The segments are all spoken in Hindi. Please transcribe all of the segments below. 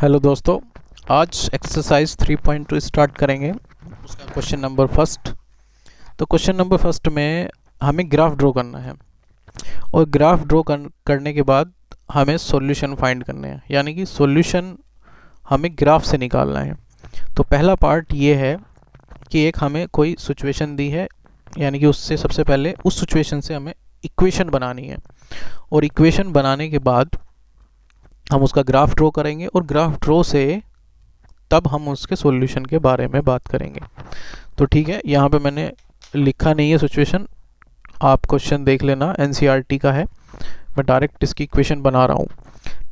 हेलो दोस्तों, आज एक्सरसाइज 3.2 स्टार्ट करेंगे। उसका क्वेश्चन नंबर फर्स्ट। तो क्वेश्चन नंबर फर्स्ट में हमें ग्राफ ड्रॉ करना है और ग्राफ ड्रॉ करने के बाद हमें सॉल्यूशन फाइंड करने हैं, यानी कि सॉल्यूशन हमें ग्राफ से निकालना है। तो पहला पार्ट ये है कि एक हमें कोई सिचुएशन दी है, यानी कि उससे सबसे पहले उस सिचुएशन से हमें इक्वेशन बनानी है और इक्वेशन बनाने के बाद हम उसका ग्राफ ड्रॉ करेंगे और ग्राफ ड्रॉ से तब हम उसके सॉल्यूशन के बारे में बात करेंगे। तो ठीक है, यहाँ पे मैंने लिखा नहीं है सिचुएशन, आप क्वेश्चन देख लेना, एनसीईआरटी का है। मैं डायरेक्ट इसकी इक्वेशन बना रहा हूँ।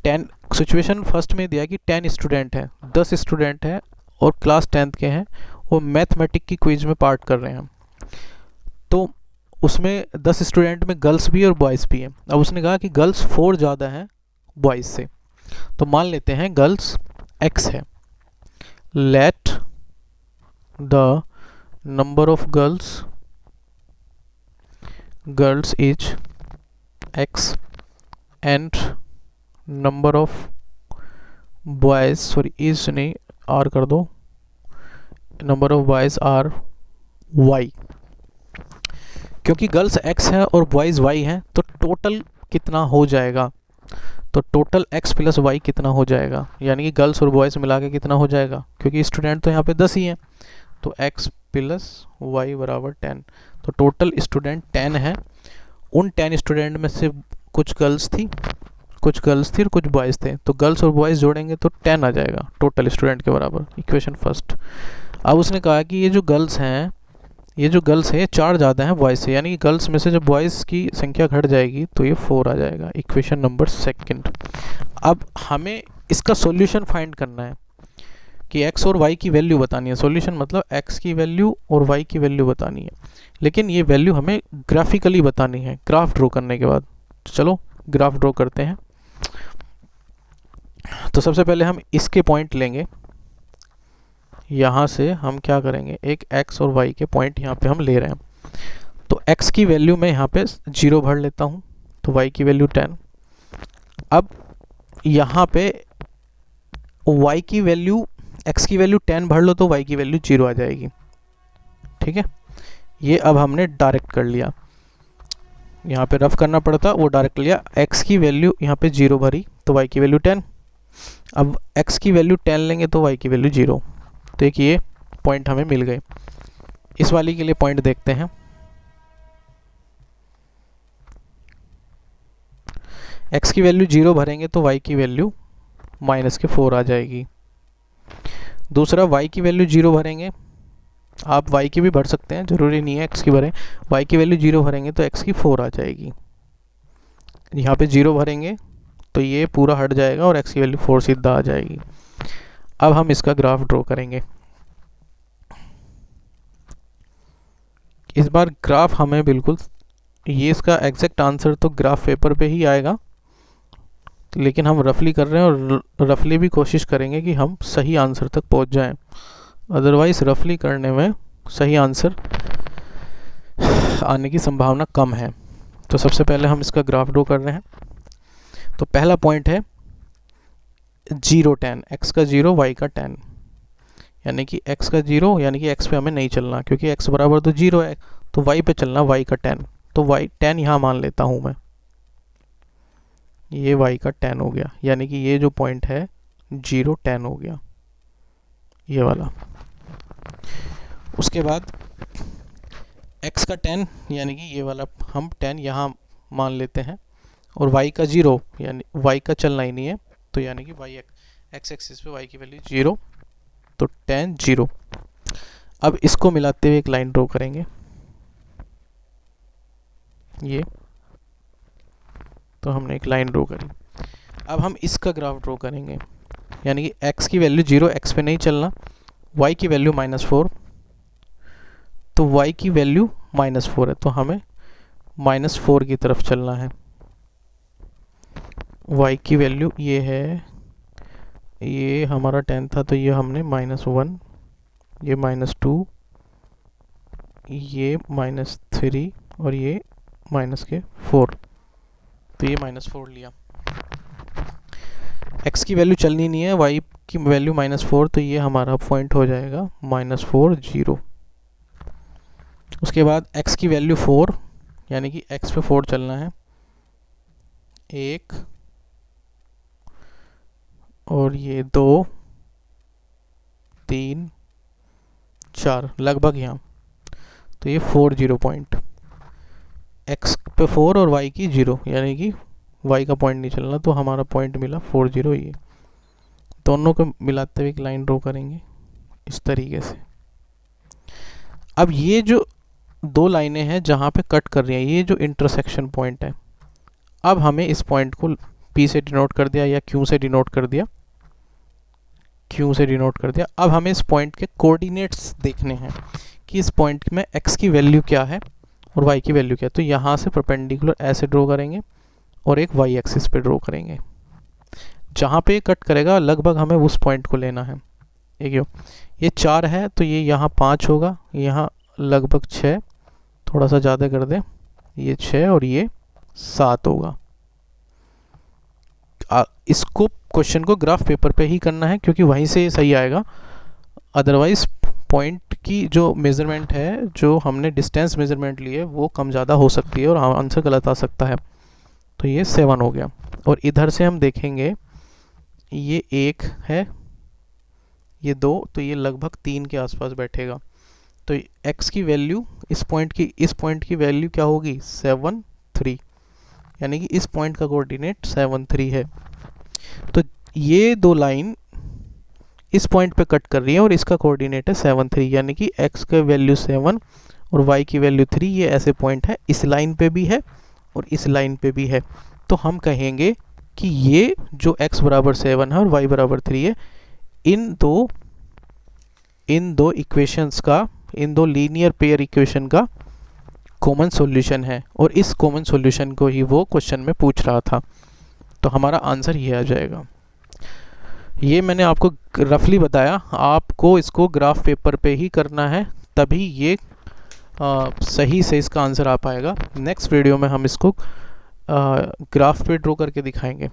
10 सिचुएशन फर्स्ट में दिया कि 10 स्टूडेंट हैं, 10 स्टूडेंट हैं और क्लास 10th के हैं और मैथमेटिक की क्विज में पार्ट कर रहे हैं। तो उसमें 10 स्टूडेंट में गर्ल्स भी और बॉयज़ भी हैं। अब उसने कहा कि गर्ल्स 4 ज़्यादा हैं बॉयज़ से, तो मान लेते हैं गर्ल्स x है। Let the number of girls is x and number of boys, sorry is नहीं, आर कर दो, number of boys are y। क्योंकि गर्ल्स x है और बॉयज y हैं, तो टोटल कितना हो जाएगा? तो टोटल x प्लस वाई कितना हो जाएगा, यानी कि गर्ल्स और बॉयज़ मिला के कितना हो जाएगा, क्योंकि स्टूडेंट तो यहाँ पे 10 ही हैं। तो x प्लस वाई बराबर 10। तो टोटल स्टूडेंट 10 है। उन 10 स्टूडेंट में से कुछ गर्ल्स थी और कुछ बॉयज़ थे, तो गर्ल्स और बॉयज़ जोड़ेंगे तो 10 आ जाएगा टोटल स्टूडेंट के बराबर। Equation first. अब उसने कहा कि ये जो गर्ल्स है 4 ज़्यादा हैं बॉयज़ से, यानी कि गर्ल्स में से जब बॉयज़ की संख्या घट जाएगी तो ये 4 आ जाएगा। Equation number second. अब हमें इसका सॉल्यूशन फाइंड करना है कि x और y की वैल्यू बतानी है। सॉल्यूशन मतलब x की वैल्यू और y की वैल्यू बतानी है, लेकिन ये वैल्यू हमें ग्राफिकली बतानी है ग्राफ ड्रॉ करने के बाद। तो चलो ग्राफ ड्रॉ करते हैं। तो सबसे पहले हम इसके पॉइंट लेंगे। यहाँ से हम क्या करेंगे, एक x और y के पॉइंट यहाँ पे हम ले रहे हैं। तो x की वैल्यू मैं यहाँ पे 0 भर लेता हूँ, तो y की वैल्यू 10। अब यहाँ पे y की वैल्यू, x की वैल्यू 10 भर लो तो y की वैल्यू 0 आ जाएगी। ठीक है, ये अब हमने डायरेक्ट कर लिया, यहाँ पे रफ करना पड़ता, वो डायरेक्ट लिया। x की वैल्यू यहाँ पे 0 भरी तो y की वैल्यू 10। अब x की वैल्यू 10 लेंगे तो y की वैल्यू 0। तो एक ये पॉइंट हमें मिल गए। इस वाली के लिए पॉइंट देखते हैं। x की वैल्यू 0 भरेंगे तो y की वैल्यू -4 आ जाएगी। दूसरा y की वैल्यू 0 भरेंगे, आप y की भी भर सकते हैं, ज़रूरी नहीं है x की भरें। y की वैल्यू 0 भरेंगे तो x की 4 आ जाएगी। यहाँ पे 0 भरेंगे तो ये पूरा हट जाएगा और x की वैल्यू 4 सीधा आ जाएगी। अब हम इसका ग्राफ ड्रॉ करेंगे। इस बार ग्राफ हमें बिल्कुल, ये इसका एग्जैक्ट आंसर तो ग्राफ पेपर पे ही आएगा, लेकिन हम रफली कर रहे हैं और रफली भी कोशिश करेंगे कि हम सही आंसर तक पहुंच जाएं। अदरवाइज़ रफली करने में सही आंसर आने की संभावना कम है। तो सबसे पहले हम इसका ग्राफ ड्रॉ कर रहे हैं। तो पहला पॉइंट है 0 10, x का 0 y का 10, यानी कि x का 0, यानी कि x पे हमें नहीं चलना क्योंकि x बराबर तो 0 है, तो y पे चलना, y का 10। तो y 10 यहाँ मान लेता हूँ मैं, ये y का 10 हो गया, यानी कि ये जो पॉइंट है 0 10 हो गया, ये वाला। उसके बाद x का 10, यानी कि ये वाला हम 10 यहाँ मान लेते हैं, और y का 0, यानी y का चलना ही नहीं है, तो यानी कि y x एक्सिस पे y की वैल्यू 0, तो 10 0। अब इसको मिलाते हुए एक लाइन ड्रॉ करेंगे, ये तो हमने एक लाइन ड्रॉ करी। अब हम इसका ग्राफ ड्रॉ करेंगे, यानी कि x की वैल्यू 0, x पे नहीं चलना, y की वैल्यू -4, तो y की वैल्यू -4 है, तो हमें -4 की तरफ चलना है। y की वैल्यू ये है, ये हमारा 10 था, तो ये हमने -1, ये -2, ये -3 और ये -4, तो ये -4 लिया। x की वैल्यू चलनी नहीं है, y की वैल्यू -4, तो ये हमारा पॉइंट हो जाएगा -4 0। उसके बाद x की वैल्यू 4, यानी कि x पे 4 चलना है, 1 और ये 2 3 4 लगभग यहाँ, तो ये 4 0 पॉइंट, x पे 4 और y की 0, यानी कि y का पॉइंट नहीं चलना, तो हमारा पॉइंट मिला 4 0। ये दोनों को मिलाते हुए एक लाइन ड्रॉ करेंगे इस तरीके से। अब ये जो दो लाइनें हैं जहाँ पे कट कर रही हैं, ये जो इंटरसेक्शन पॉइंट है, अब हमें इस पॉइंट को P से डिनोट कर दिया या Q से डिनोट कर दिया, Q से डिनोट कर दिया। अब हमें इस पॉइंट के कोऑर्डिनेट्स देखने हैं कि इस पॉइंट में x की वैल्यू क्या है और y की वैल्यू क्या है। तो यहाँ से परपेंडिकुलर ऐसे ड्रॉ करेंगे और एक y एक्सिस पे ड्रॉ करेंगे। जहाँ पे कट करेगा लगभग हमें उस पॉइंट को लेना है। देखिए ये 4 है तो ये यहाँ 5 होगा, यहाँ लगभग 6, थोड़ा सा ज़्यादा कर दें, ये 6 और ये 7 होगा। इसको क्वेश्चन को ग्राफ पेपर पे ही करना है क्योंकि वहीं से ये सही आएगा। अदरवाइज पॉइंट की जो मेज़रमेंट है, जो हमने डिस्टेंस मेज़रमेंट ली है, वो कम ज़्यादा हो सकती है और आंसर गलत आ सकता है। तो ये 7 हो गया। और इधर से हम देखेंगे ये 1 है, ये 2, तो ये लगभग 3 के आसपास बैठेगा। तो x की वैल्यू इस पॉइंट की वैल्यू क्या होगी 7 3, यानी कि इस पॉइंट का कोऑर्डिनेट 7 3 है। तो ये दो लाइन इस पॉइंट पे कट कर रही है और इसका कोऑर्डिनेट है 7 3, यानी कि x का वैल्यू 7 और y की वैल्यू 3। ये ऐसे पॉइंट है, इस लाइन पे भी है और इस लाइन पे भी है। तो हम कहेंगे कि ये जो x बराबर 7 है और y बराबर 3 है, इन दो इक्वेशंस का, इन दो लीनियर पेयर इक्वेशन का कॉमन सॉल्यूशन है और इस कॉमन सॉल्यूशन को ही वो क्वेश्चन में पूछ रहा था। तो हमारा आंसर ये आ जाएगा। ये मैंने आपको रफली बताया, आपको इसको ग्राफ पेपर पे ही करना है, तभी ये सही से इसका आंसर आ पाएगा। नेक्स्ट वीडियो में हम इसको ग्राफ पे ड्रॉ करके दिखाएंगे।